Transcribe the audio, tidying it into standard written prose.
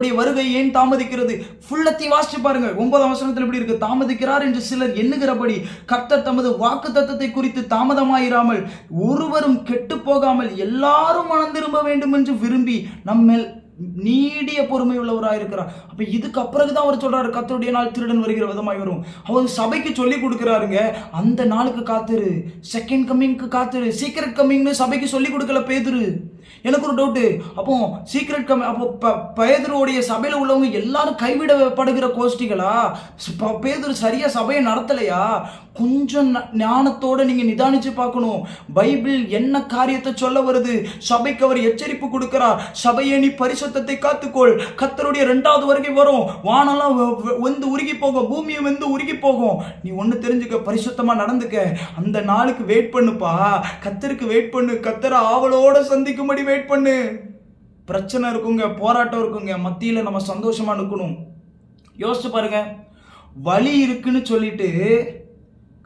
வருகை ஏன் தாமதிக்கிறது? ஃபுல்லத்தையும் வாசிச்சு பாருங்க. 9ஆம் வசனத்துல எப்படி இருக்கு? தாமதிக்கிறார் என்று சிலர் எண்ணுகிறபடி கர்த்தர் தமது வாக்குத்தத்தத்தை குறித்து தாமதமாயிராமல் ஒருவரும் கெட்டுப் போகாமல் எல்லாரும் மனம் திரும்ப வேண்டும் என்று விரும்பி நம்மேல் நீடிய பொறுமை உள்ளவராக இருக்கிறார். அப்ப இதுக்கு பிறகுதான் அவர் சொல்றாரு, கர்த்தருடைய நாள் திருடன் வருகிற விதமாய் வரும். அவர் சபைக்கு சொல்லி கொடுக்கிறாருங்க, அந்த நாளுக்கு காத்துரு, செகண்ட் கம்மிங்க்கு காத்துரு. சீக்ரெட் கம்மிங்னு சபைக்கு சொல்லி கொடுக்கல பேதுரு. எனக்கு ஒரு டவுட்டு, அப்போ சீக்ரெட் கம்மிங், அப்போ பேதுருவோடைய சபையில உள்ளவங்க எல்லாரும் கைவிடப்படுகிற கோஷ்டிகளா? பேதுரு சரியா சபையை நடத்தலையா? கொஞ்சம் ஞானத்தோட நீங்க நிதானிச்சு பார்க்கணும். பைபிள் என்ன காரியத்தை சொல்ல வருது? சபைக்கு அவர் எச்சரிப்பு கொடுக்கிறார். சபையை நீ பரிசுத்தத்தை காத்துக்கொள், கர்த்தருடைய 2வது வருகை வரும், வானெல்லாம் வந்து உருகி போகும், பூமியை வந்து உருகி போகும். நீ ஒன்னு தெரிஞ்சுக்க, பரிசுத்தமா நடந்துக்க. அந்த நாளுக்கு வெயிட் பண்ணுப்பா, கர்த்தருக்கு வெயிட் பண்ணு, கர்த்தரை ஆவலோட சந்திக்கும்படி வெயிட் பண்ணு. பிரச்சனை இருக்குங்க, போராட்டம் இருக்குங்க, மத்தியில நம்ம சந்தோஷமா நிற்கணும். யோசிச்சு பாருங்க, வலி இருக்குன்னு சொல்லிட்டு